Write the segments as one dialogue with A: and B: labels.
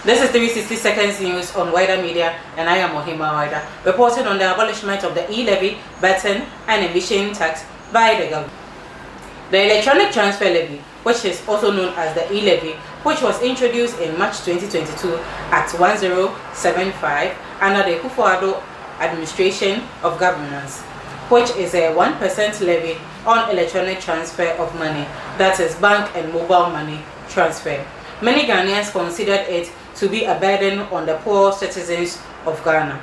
A: This is 360 Seconds News on Wider Media, and I am Ohima Wider, reporting on the abolishment of the E-Levy, baton, and emission tax by the government. The Electronic Transfer Levy, which is also known as the E-Levy, which was introduced in March 2022 at 1075 under the Kufuor administration of governance, which is a 1% levy on electronic transfer of money, that is bank and mobile money transfer. Many Ghanaians considered it to be a burden on the poor citizens of Ghana.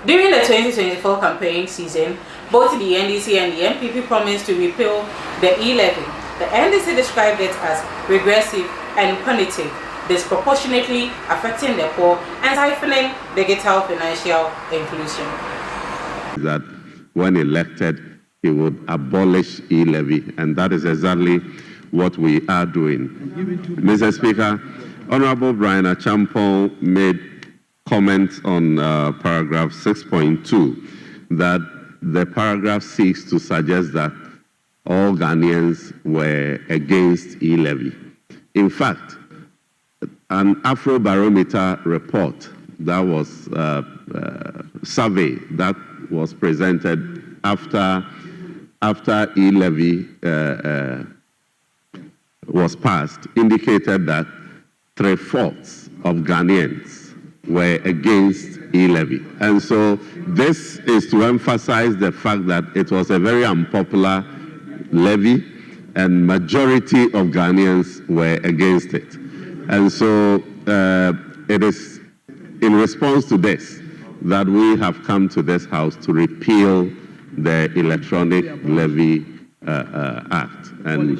A: During the 2024 campaign season, both the NDC and the MPP promised to repeal the E-Levy. The NDC described it as regressive and punitive, disproportionately affecting the poor and stifling digital financial inclusion.
B: That when elected, he would abolish E-Levy, and that is exactly what we are doing. Mr. Speaker, Honorable Brian Achampong made comments on paragraph 6.2 that the paragraph seeks to suggest that all Ghanaians were against E-Levy. In fact, an Afrobarometer report that was survey that was presented after E-Levy was passed indicated that 3/4 of Ghanaians were against E-Levy. And so this is to emphasize the fact that it was a very unpopular levy and majority of Ghanaians were against it. And so it is in response to this that we have come to this house to repeal the Electronic Levy Act, and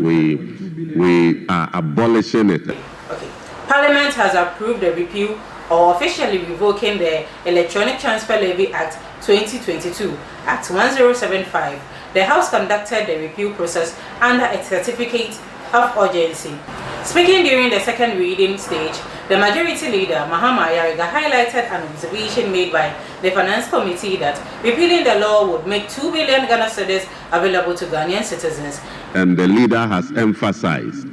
B: we are abolishing it.
A: Okay. Parliament has approved the repeal or officially revoking the Electronic Transfer Levy Act 2022 at 1075. The House conducted the repeal process under a certificate of urgency. Speaking during the second reading stage, the Majority Leader, Mahama Ayariga, highlighted an observation made by the Finance Committee that repealing the law would make 2 billion Ghana cedis available to Ghanaian citizens.
B: And the leader has emphasized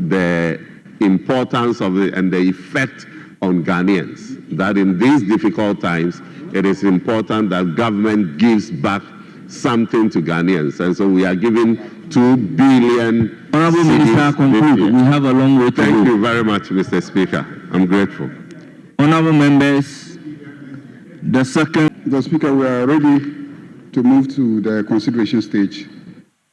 B: the importance of it and the effect on Ghanaians, that in these difficult times, it is important that government gives back something to Ghanaians. And so we are giving 2 billion.
C: Honorable Minister, conclude. We have a long way to go.
B: Thank you very much, Mr. Speaker. I'm grateful.
C: Honorable members, the second.
D: Mr. Speaker, we are ready to move to the consideration stage.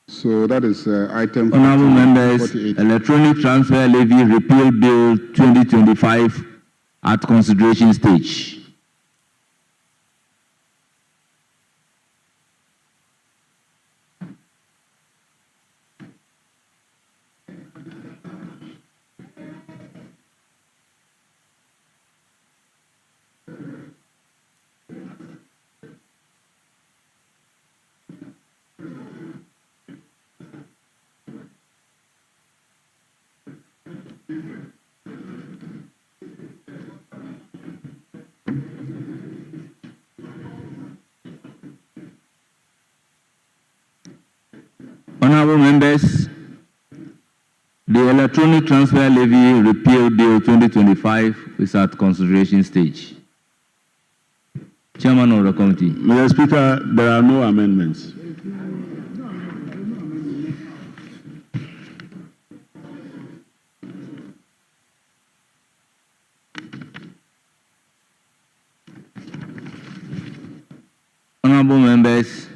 D: So that is item.
C: Honorable members, Electronic Transfer Levy Repeal Bill 2025 at consideration stage. Honorable members, the Electronic Transfer Levy Repeal Bill 2025 is at consideration stage. Chairman of the committee.
D: Mr. Speaker, there are no amendments.
C: Honorable members,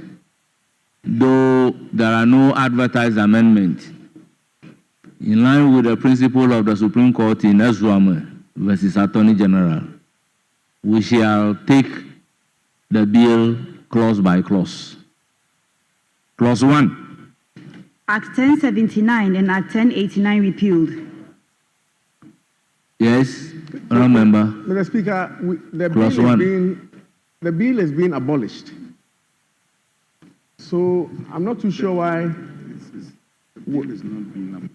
C: though there are no advertised amendments, in line with the principle of the Supreme Court in Ezwame versus Attorney General, we shall take the bill clause by clause. Clause 1.
E: Act 1079 and Act 1089 repealed.
C: Yes, Honorable Member.
F: Mr. Speaker, the bill is being abolished. So I'm not too sure why.
D: The bill is not being abolished.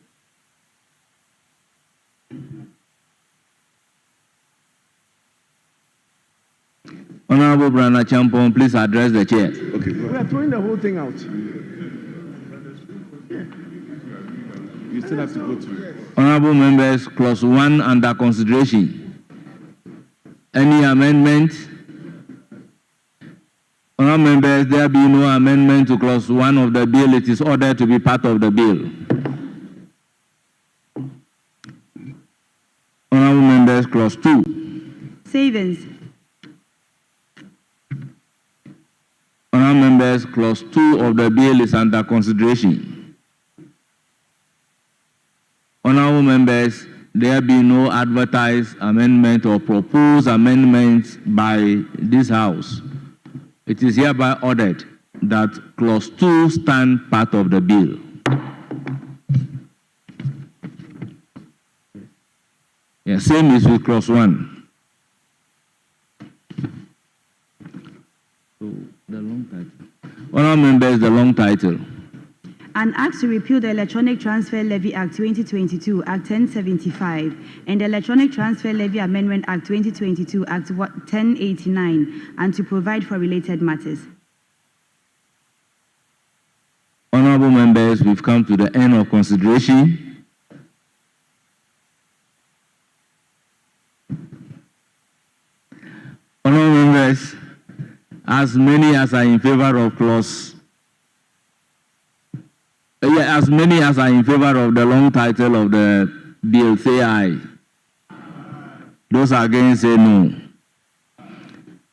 C: Honorable Brana Champon, please address the chair.
F: Okay. We are throwing the whole thing out. still have to go through.
C: Honorable members, clause 1 under consideration. Any amendment? Honorable members, there be no amendment to clause 1 of the bill. It is ordered to be part of the bill. Honorable members, clause 2.
E: Savings.
C: Honorable members, clause 2 of the bill is under consideration. Honorable members, there be no advertised amendment or proposed amendments by this House. It is hereby ordered that clause 2 stand part of the bill. Yeah, same is with clause 1. So the long title. Honorable members, the long title.
E: An act to repeal the Electronic Transfer Levy Act 2022, Act 1075, and the Electronic Transfer Levy Amendment Act 2022, Act 1089, and to provide for related matters.
C: Honorable members, we've come to the end of consideration. Honorable members, as many as are in favor of as many as are in favor of the long title of the bill, say aye. Those against, say no.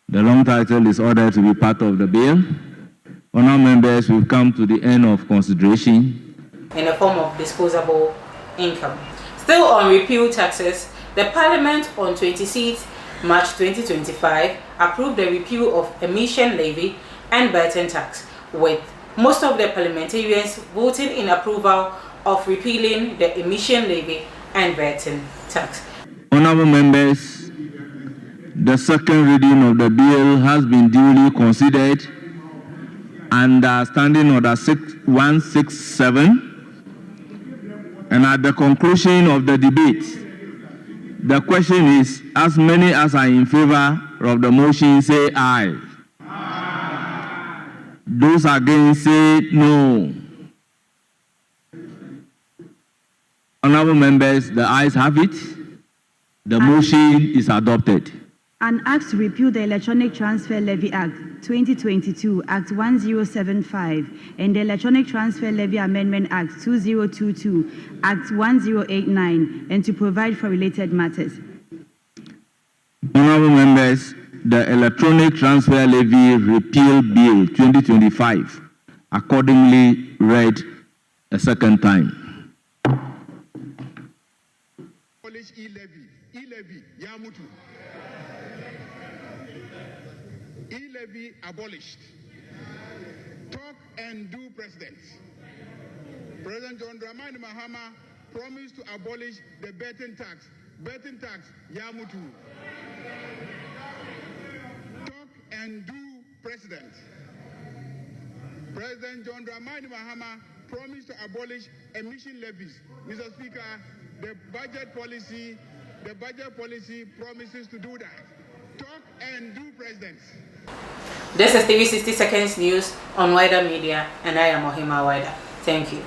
C: The long title is ordered to be part of the bill. Honorable members, we've come to the end of consideration.
A: In the form of disposable income. Still on repeal taxes, the Parliament on 26 March 2025 approved the repeal of emission levy and burden tax, with most of the parliamentarians voting in approval of repealing the emission levy and burden tax.
C: Honorable members, the second reading of the bill has been duly considered under Standing Order 167, and at the conclusion of the debate, the question is, as many as are in favor of the motion, say aye. Those against, say no. Honorable members, the ayes have it. The motion is adopted.
E: An act to repeal the Electronic Transfer Levy Act 2022, Act 1075, and the Electronic Transfer Levy Amendment Act 2022, Act 1089, and to provide for related matters.
C: Honorable members, the Electronic Transfer Levy Repeal Bill 2025 accordingly read a second time.
D: Abolish E-Levy. E-Levy, Yamutu. E-Levy abolished. Talk and do, President. President John Dramani Mahama promised to abolish the burden tax. Burden tax, Yamutu. Talk and do, President. President John Dramani Mahama promised to abolish emission levies. Mr. Speaker, the budget policy promises to do that. Talk and do, President.
A: This is TV 60 Seconds News on Wider Media, and I am Ohima Wider. Thank you.